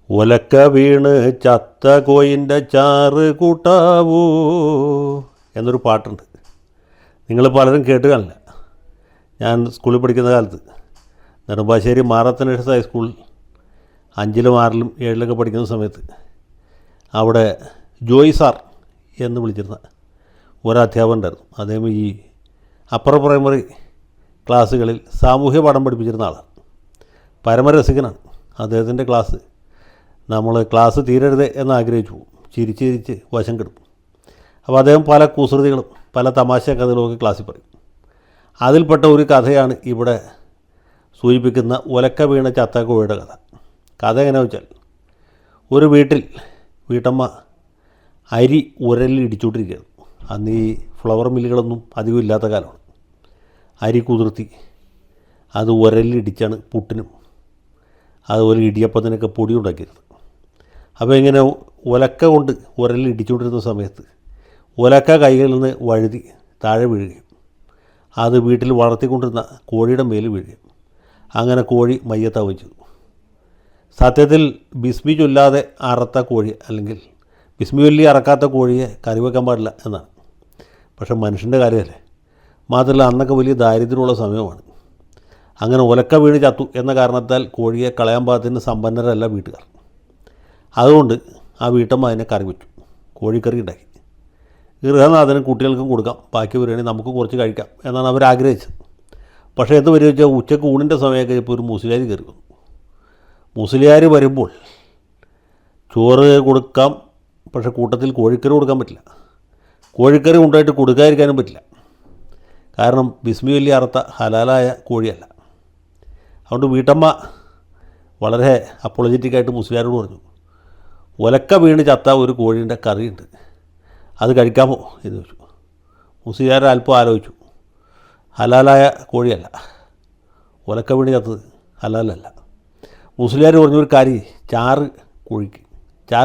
ഒലക്ക വീണ് ചത്ത കോയിൻ്റെ ചാറ് കൂട്ടാവൂ എന്നൊരു പാട്ടുണ്ട്. നിങ്ങൾ പലരും കേട്ട് കാണില്ല. ഞാൻ സ്കൂളിൽ പഠിക്കുന്ന കാലത്ത് നെടുമ്പാശ്ശേരി മാറത്തനേഴ്സ് ഹൈസ്കൂളിൽ 5ലും 6ലും 7ലൊക്കെ പഠിക്കുന്ന സമയത്ത് അവിടെ ജോയി സാർ എന്ന് വിളിച്ചിരുന്ന ഒരധ്യാപകൻ ഉണ്ടായിരുന്നു. അദ്ദേഹം ഈ അപ്പർ പ്രൈമറി ക്ലാസ്സുകളിൽ സാമൂഹ്യ പാഠം പഠിപ്പിച്ചിരുന്ന ആളാണ്. പരമരസികനാണ്. അദ്ദേഹത്തിൻ്റെ ക്ലാസ് തീരരുത് എന്ന് ആഗ്രഹിച്ചു പോകും. ചിരിച്ച് ചിരിച്ച് വശം കിടും. അപ്പോൾ അദ്ദേഹം പല കുസൃതികളും പല തമാശ കഥകളുമൊക്കെ ക്ലാസ്സിൽ പറയും. അതിൽപ്പെട്ട ഒരു കഥയാണ് ഇവിടെ സൂചിപ്പിക്കുന്ന ഒലക്ക വീണ ചത്തക്കോഴിയുടെ കഥ. കഥ എങ്ങനെയാണെന്ന് വെച്ചാൽ, ഒരു വീട്ടമ്മ അരി ഉരലിൽ ഇടിച്ചുകൊണ്ടിരിക്കുകയാണ്. അന്ന് ഈ ഫ്ലവർ മില്ലുകളൊന്നും അധികം ഇല്ലാത്ത കാലമാണ്. അരി കുതിർത്തി അത് ഉരലിൽ ഇടിച്ചാണ് പുട്ടിനും അതുപോലെ ഇടിയപ്പത്തിനൊക്കെ പൊടി ഉണ്ടാക്കിയിരുന്നത്. അപ്പോൾ ഇങ്ങനെ ഒലക്ക കൊണ്ട് ഉരലിൽ ഇടിച്ചുകൊണ്ടിരുന്ന സമയത്ത് ഒലക്ക കൈകളിൽ നിന്ന് വഴുതി താഴെ വീഴുകയും അത് വീട്ടിൽ വളർത്തിക്കൊണ്ടിരുന്ന കോഴിയുടെ മേൽ വീഴുകയും അങ്ങനെ കോഴി മയ്യത്താവുകയും ചെയ്തു. സത്യത്തിൽ ബിസ്മി ചൊല്ലാതെ അറുത്ത കോഴി, അല്ലെങ്കിൽ ബിസ്മി ചൊല്ലി അറക്കാത്ത കോഴിയെ കറി വെക്കാൻ പാടില്ല എന്നാണ്. പക്ഷേ മനുഷ്യൻ്റെ കാര്യമല്ലേ. മാത്രമല്ല അന്നൊക്കെ വലിയ ദാരിദ്ര്യമുള്ള സമയമാണ്. അങ്ങനെ ഒലക്ക വീണ് ചത്തു എന്ന കാരണത്താൽ കോഴിയെ കളയാൻ പാകത്തിന് സമ്പന്നരല്ല വീട്ടുകാർ. അതുകൊണ്ട് ആ വീട്ടമ്മ അതിനെ കറി വെച്ചു, കോഴിക്കറി ഉണ്ടാക്കി. ഗൃഹനാഥനും കുട്ടികൾക്കും കൊടുക്കാം, ബാക്കി വരികയാണെങ്കിൽ നമുക്ക് കുറച്ച് കഴിക്കാം എന്നാണ് അവർ ആഗ്രഹിച്ചത്. പക്ഷേ എന്ത് വരിക വെച്ചാൽ ഉച്ചയ്ക്ക് ഊണിൻ്റെ സമയം കഴിഞ്ഞപ്പോൾ ഒരു മുസ്ലിയാർ കയറി വന്നു. മുസ്ലിയാർ വരുമ്പോൾ ചോറ് കൊടുക്കാം, പക്ഷേ കൂട്ടത്തിൽ കോഴിക്കറി കൊടുക്കാൻ പറ്റില്ല. കോഴിക്കറി ഉണ്ടായിട്ട് കൊടുക്കാതിരിക്കാനും പറ്റില്ല. കാരണം ബിസ്മി ചൊല്ലി അറുത്ത ഹലാലായ കോഴിയല്ല. അതുകൊണ്ട് വീട്ടമ്മ വളരെ അപ്പോളജറ്റിക്കായിട്ട് മുസ്ലിയാരോട് പറഞ്ഞു, ഒലക്ക വീണ് ചത്ത ഒരു കോഴീൻ്റെ കറിയുണ്ട്, അത് കഴിക്കാമോ എന്ന് ചോദിച്ചു. മുസ്ലിയാർ അല്പം ആലോചിച്ചു. ഹലാലായ കോഴിയല്ല, ഒലക്ക വീണ് ചത്തത് ഹലാലല്ല. മുസ്ലിയാർ പറഞ്ഞൊരു കാര്യം, ചാറ്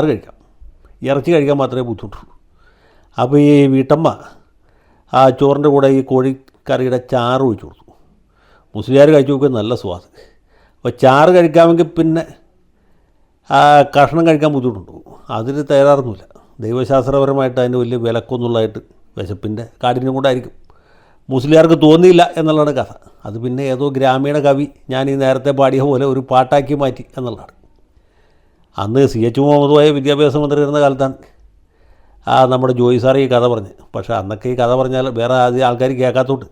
കഴിക്കാം, ഇറച്ചി കഴിക്കാൻ മാത്രമേ ബുദ്ധിമുട്ടുള്ളൂ. അപ്പോൾ ഈ വീട്ടമ്മ ആ ചോറിൻ്റെ കൂടെ ഈ കോഴിക്കറിയുടെ ചാറ് ഒഴിച്ചു കൊടുത്തു. മുസ്ലിയാർ കഴിച്ചു നോക്കുക, നല്ല സ്വാദ്. അപ്പോൾ ചാറ് കഴിക്കാമെങ്കിൽ പിന്നെ കഷ്ണം കഴിക്കാൻ ബുദ്ധിമുട്ടുണ്ടോ? അതിന് തയ്യാറൊന്നുമില്ല. ദൈവശാസ്ത്രപരമായിട്ട് അതിന് വലിയ വിലക്കൊന്നുള്ളതായിട്ട് വിശപ്പിൻ്റെ കാഠിന്യം കൊണ്ടായിരിക്കും മുസ്ലിയാർക്ക് തോന്നിയില്ല എന്നുള്ളതാണ് കഥ. അത് പിന്നെ ഏതോ ഗ്രാമീണ കവി ഞാൻ ഈ നേരത്തെ പാടിയ പോലെ ഒരു പാട്ടാക്കി മാറ്റി എന്നുള്ളതാണ്. അന്ന് CH മുഹമ്മദ് കോയ വിദ്യാഭ്യാസ മന്ത്രി ഇരുന്ന കാലത്താണ് നമ്മുടെ ജോയി സാർ ഈ കഥ പറഞ്ഞത്. പക്ഷേ അന്നൊക്കെ ഈ കഥ പറഞ്ഞാൽ വേറെ ആദ്യം ആൾക്കാർ കേൾക്കാത്തോട്ട്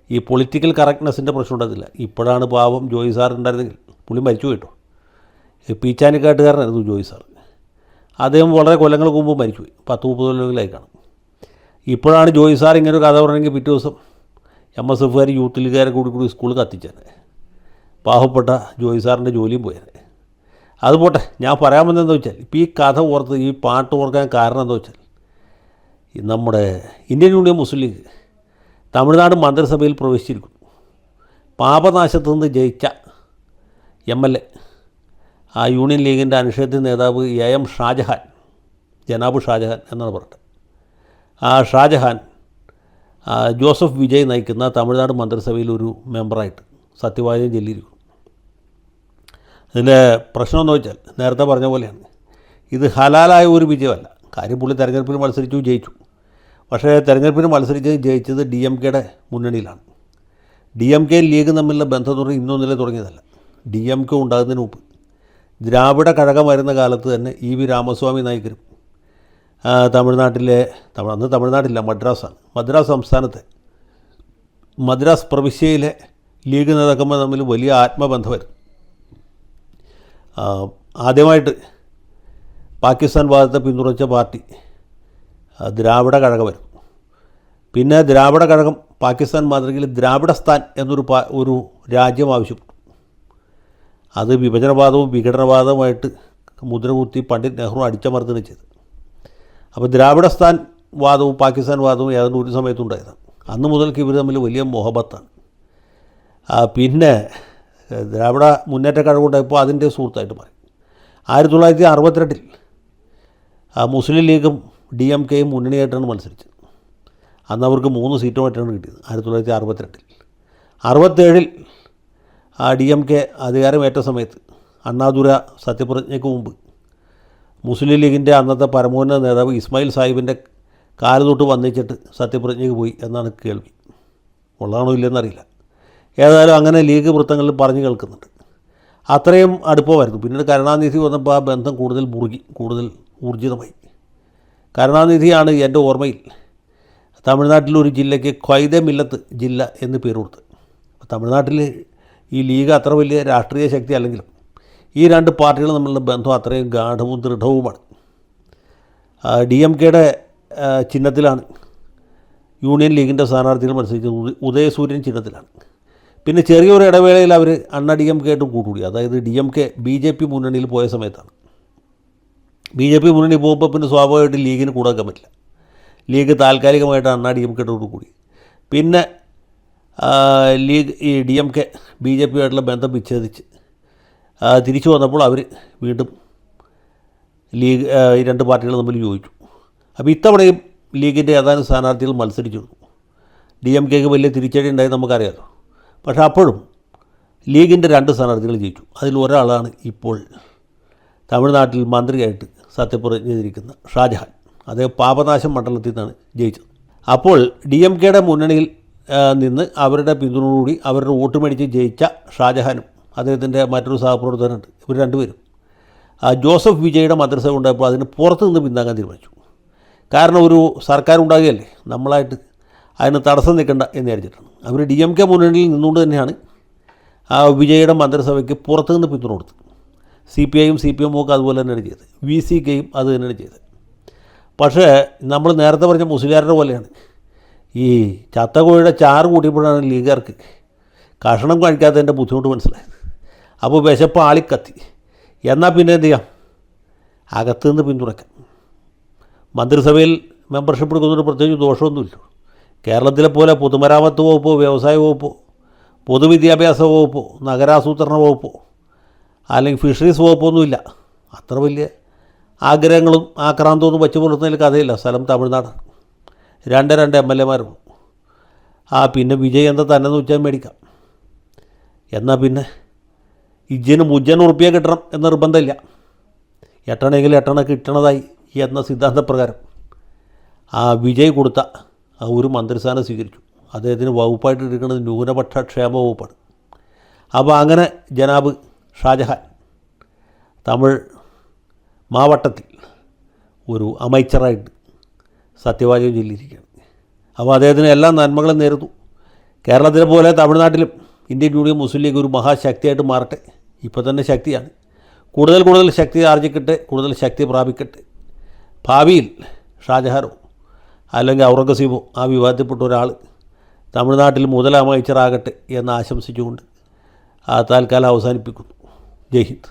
ഈ പൊളിറ്റിക്കൽ കറക്റ്റ്നെസ്സിൻ്റെ പ്രശ്നം ഉണ്ടാകത്തില്ല. ഇപ്പോഴാണ് പാവം ജോയി സാർ ഉണ്ടായിരുന്നെങ്കിൽ, പുള്ളി മരിച്ചു പോയിട്ടോ. പീച്ചാനിക്കാട്ടുകാരനായിരുന്നു ജോയി സാർ. അദ്ദേഹം വളരെ കൊല്ലങ്ങൾക്ക് മുമ്പ് മരിച്ചുപോയി, 10-30 കൊല്ലങ്ങളിലായി കാണും. ഇപ്പോഴാണ് ജോയി സാർ ഇങ്ങനെ ഒരു കഥ പറഞ്ഞെങ്കിൽ പിറ്റേ ദിവസം MSFകാർ യൂത്ത് ലീഗുകാരെ കൂടി സ്കൂൾ കത്തിച്ചേനെ. പാവപ്പെട്ട ജോയി സാറിൻ്റെ ജോലിയും പോയേനെ. അത് പോട്ടെ, ഞാൻ പറയാൻ വന്നതെന്ന് വെച്ചാൽ, ഇപ്പോൾ ഈ കഥ ഓർത്ത് ഈ പാട്ട് ഓർക്കാൻ കാരണം എന്താ വെച്ചാൽ, നമ്മുടെ ഇന്ത്യൻ യൂണിയൻ മുസ്ലിം ലീഗ് തമിഴ്നാട് മന്ത്രിസഭയിൽ പ്രവേശിച്ചിരിക്കുന്നു. പാപനാശത്തു നിന്ന് ജയിച്ച MLA, ആ യൂണിയൻ ലീഗിൻ്റെ അനിഷേധ്യ നേതാവ് AM ഷാജഹാൻ, ജനാബ് ഷാജഹാൻ എന്നാണ് പറഞ്ഞത്. ആ ഷാജഹാൻ ജോസഫ് വിജയ് നയിക്കുന്ന തമിഴ്നാട് മന്ത്രിസഭയിൽ ഒരു മെമ്പറായിട്ട് സത്യവാചകം ചൊല്ലിയിരിക്കുന്നു. ഇതിൻ്റെ പ്രശ്നമെന്ന് വെച്ചാൽ, നേരത്തെ പറഞ്ഞ പോലെയാണ്, ഇത് ഹലാലായ ഒരു വിജയമല്ല. കാര്യം പുള്ളി തെരഞ്ഞെടുപ്പിന് മത്സരിച്ചു, ജയിച്ചു. പക്ഷേ തെരഞ്ഞെടുപ്പിന് ജയിച്ചത് DMKയുടെ മുന്നണിയിലാണ്. DMK ലീഗ് തമ്മിലുള്ള ബന്ധം ഇന്നൊന്നിലെ തുടങ്ങിയതല്ല. DMK ഉണ്ടാകുന്നതിന് മുമ്പ് ദ്രാവിഡ കഴകം വരുന്ന കാലത്ത് തന്നെ EV രാമസ്വാമി നായ്ക്കരും അന്ന് തമിഴ്നാട്ടില്ല, മദ്രാസാണ്, മദ്രാസ് സംസ്ഥാനത്തെ മദ്രാസ് പ്രവിശ്യയിലെ ലീഗ് നേതാക്കന്മാർ തമ്മിൽ വലിയ ആത്മബന്ധമായിരുന്നു. ആദ്യമായിട്ട് പാകിസ്ഥാൻ വാദത്തെ പിന്തുണച്ച പാർട്ടി ദ്രാവിഡ കഴകമായിരുന്നു. പിന്നെ ദ്രാവിഡ കഴകം പാകിസ്ഥാൻ മാതൃകയിൽ ദ്രാവിഡസ്ഥാൻ ഒരു രാജ്യം ആവശ്യപ്പെട്ടു. അത് വിഭജനവാദവും വിഘടനവാദവുമായിട്ട് മുദ്രകുത്തി പണ്ഡിറ്റ് നെഹ്റു അടിച്ചമർത്തുകയും ചെയ്തു. അപ്പോൾ ദ്രാവിഡസ്ഥാൻ വാദവും പാകിസ്ഥാൻ വാദവും ഏതാണ്ട് ഒരു സമയത്തുണ്ടായതാണ്. അന്ന് മുതൽക്ക് ഇവർ തമ്മിൽ വലിയ മോഹബത്താണ്. പിന്നെ ദ്രാവിഡ മുന്നേറ്റ കഴകമുണ്ടായപ്പോൾ അതിൻ്റെ സുഹൃത്തായിട്ട് മാറി. 1962 മുസ്ലിം ലീഗും DMKയും മുന്നണിയായിട്ടാണ് മത്സരിച്ചത്. അന്ന് അവർക്ക് 3 സീറ്റുമായിട്ടാണ് കിട്ടിയത് 1962. 67 DMK അധികാരമേറ്റ സമയത്ത് അണ്ണാദുര സത്യപ്രതിജ്ഞയ്ക്ക് മുമ്പ് മുസ്ലിം ലീഗിൻ്റെ അന്നത്തെ പരമോന്നത നേതാവ് ഇസ്മായിൽ സാഹിബിൻ്റെ കാല് തൊട്ട് വന്നിച്ചിട്ട് സത്യപ്രതിജ്ഞയ്ക്ക് പോയി എന്നാണ് കേൾവി. ഉള്ളതാണോ ഇല്ലെന്നറിയില്ല. ഏതായാലും അങ്ങനെ ലീഗ് വൃത്തങ്ങളിൽ പറഞ്ഞു കേൾക്കുന്നുണ്ട്. അത്രയും അടുപ്പമായിരുന്നു. പിന്നീട് കരുണാനിധി വന്നപ്പോൾ ആ ബന്ധം കൂടുതൽ മുറുകി, കൂടുതൽ ഊർജിതമായി. കരുണാനിധിയാണ് എൻ്റെ ഓർമ്മയിൽ തമിഴ്നാട്ടിലൊരു ജില്ലയ്ക്ക് ഖ്വയ്ദെ മില്ലത്ത് ജില്ല എന്ന് പേര് കൊടുത്ത്. തമിഴ്നാട്ടിൽ ഈ ലീഗ് അത്ര വലിയ രാഷ്ട്രീയ ശക്തി അല്ലെങ്കിലും ഈ രണ്ട് പാർട്ടികൾ തമ്മിലുള്ള ബന്ധം അത്രയും ഗാഢവും ദൃഢവുമാണ്. DMKയുടെ ചിഹ്നത്തിലാണ് യൂണിയൻ ലീഗിൻ്റെ സ്ഥാനാർത്ഥികൾ മത്സരിച്ചത്. ഉദയസൂര്യൻ ചിഹ്നത്തിലാണ്. പിന്നെ ചെറിയൊരു ഇടവേളയിൽ അവർ DMK ആയിട്ടും കൂട്ടുകൂടി. അതായത് DMK BJP മുന്നണിയിൽ പോയ സമയത്താണ്. BJP മുന്നണി പോകുമ്പോൾ പിന്നെ സ്വാഭാവികമായിട്ട് ലീഗിന് കൂടാക്കാൻ പറ്റില്ല. ലീഗ് താൽക്കാലികമായിട്ട് DMKയോട് കൂടി. പിന്നെ ലീഗ് ഈ DMK BJP ആയിട്ടുള്ള ബന്ധം വിച്ഛേദിച്ച് തിരിച്ചു വന്നപ്പോൾ അവർ വീണ്ടും ലീഗ് ഈ രണ്ട് പാർട്ടികൾ തമ്മിൽ യോജിച്ചു. അപ്പോൾ ഇത്തവണയും ലീഗിൻ്റെ ഏതാനും സ്ഥാനാർത്ഥികൾ മത്സരിച്ചിരുന്നു. DMKക്ക് വലിയ തിരിച്ചടി ഉണ്ടായി നമുക്കറിയാമല്ലോ. പക്ഷേ അപ്പോഴും ലീഗിൻ്റെ രണ്ട് സ്ഥാനാർത്ഥികൾ ജയിച്ചു. അതിൽ ഒരാളാണ് ഇപ്പോൾ തമിഴ്നാട്ടിൽ മന്ത്രിയായിട്ട് സത്യപ്രതിജ്ഞ ചെയ്തിരിക്കുന്ന ഷാജഹാൻ. അദ്ദേഹം പാപനാശം മണ്ഡലത്തിൽ നിന്നാണ് ജയിച്ചത്. അപ്പോൾ DMKയുടെ മുന്നണിയിൽ നിന്ന് അവരുടെ പിന്തുണയോടുകൂടി അവരുടെ വോട്ട് മേടിച്ച് ജയിച്ച ഷാജഹാനും അദ്ദേഹത്തിൻ്റെ മറ്റൊരു സഹപ്രവർത്തകനുണ്ട്. ഇവർ രണ്ടുപേരും ജോസഫ് വിജയുടെ മന്ത്രിസഭ ഉണ്ടായപ്പോൾ അതിന് പുറത്ത് നിന്ന് പിന്താങ്ങാൻ തീരുമാനിച്ചു. കാരണം ഒരു സർക്കാർ ഉണ്ടാകുകയല്ലേ, നമ്മളായിട്ട് അതിന് തടസ്സം നിൽക്കേണ്ട എന്ന് വിചാരിച്ചിട്ടാണ്. അവർ DMK മുന്നണിയിൽ നിന്നുകൊണ്ട് തന്നെയാണ് വിജയുടെ മന്ത്രിസഭയ്ക്ക് പുറത്തു നിന്ന് പിന്തുണ കൊടുത്തത്. CPIയും CPM ഒക്കെ അതുപോലെ തന്നെയാണ് ചെയ്തത്. VCKയും അത് തന്നെയാണ് ചെയ്തത്. പക്ഷേ നമ്മൾ നേരത്തെ പറഞ്ഞ മുസ്ലിയാരുടെ പോലെയാണ്. ഈ ചത്തകോഴിയുടെ ചാറ് കൂട്ടിയപ്പോഴാണ് ലീഗുകാർക്ക് കഷണം കഴിക്കാത്തതിൻ്റെ ബുദ്ധിമുട്ട് മനസ്സിലായത്. അപ്പോൾ വിശപ്പ് ആളിക്കത്തി. എന്നാൽ പിന്നെ എന്ത് ചെയ്യാം, അകത്തു നിന്ന് പിന്തുണയ്ക്കാം. മന്ത്രിസഭയിൽ മെമ്പർഷിപ്പ് എടുക്കുന്നതിന് പ്രത്യേകിച്ച് ദോഷമൊന്നുമില്ല. കേരളത്തിലെ പോലെ പൊതുമരാമത്ത് വകുപ്പോ വ്യവസായ വകുപ്പോ പൊതുവിദ്യാഭ്യാസ വകുപ്പോ നഗരാസൂത്രണ വകുപ്പോ അല്ലെങ്കിൽ ഫിഷറീസ് വകുപ്പൊന്നുമില്ല. അത്ര വലിയ ആഗ്രഹങ്ങളും ആക്രാന്തമൊന്നും വെച്ച് പുലർത്തുന്നതിൽ കഥയില്ല. സ്ഥലം തമിഴ്നാടാണ്. 2 MLAമാരും. പിന്നെ വിജയ് എന്താ തന്നെന്ന് വെച്ചാൽ മേടിക്കാം. എന്നാൽ പിന്നെ ഇജ്ജിന് മുജ്ജന് ഉറുപ്പിക കിട്ടണം എന്ന നിർബന്ധമില്ല. 8 8 കിട്ടണതായി എന്ന സിദ്ധാന്തപ്രകാരം വിജയ് കൊടുത്ത ഒരു മന്ത്രിസ്ഥാനം സ്വീകരിച്ചു. അദ്ദേഹത്തിന് വകുപ്പായിട്ട് എടുക്കുന്നത് ന്യൂനപക്ഷ ക്ഷേമ വകുപ്പാണ്. അപ്പോൾ അങ്ങനെ ജനാബ് ഷാജഹാൻ തമിഴ് മാവട്ടത്തിൽ ഒരു അമൈച്ചറായിട്ട് സത്യവാചകം ചൊല്ലിയിരിക്കുകയാണ്. അപ്പോൾ അദ്ദേഹത്തിന് എല്ലാ നന്മകളും നേരുന്നു. കേരളത്തിലെ പോലെ തമിഴ്നാട്ടിലും ഇന്ത്യൻ യൂണിയൻ മുസ്ലിം ലീഗ് ഒരു മഹാശക്തിയായിട്ട് മാറട്ടെ. ഇപ്പോൾ തന്നെ ശക്തിയാണ്. കൂടുതൽ ശക്തി ആർജിക്കട്ടെ, കൂടുതൽ ശക്തി പ്രാപിക്കട്ടെ. ഭാവിയിൽ ഷാജഹാനോ അല്ലെങ്കിൽ ഔറംഗസീബോ ആ വിവാദത്തിൽപ്പെട്ട ഒരാൾ തമിഴ്നാട്ടിൽ മുതലമൈച്ചറാകട്ടെ എന്ന് ആശംസിച്ചുകൊണ്ട് തൽക്കാലം അവസാനിപ്പിക്കുന്നു. ജയ് ഹിന്ദ്.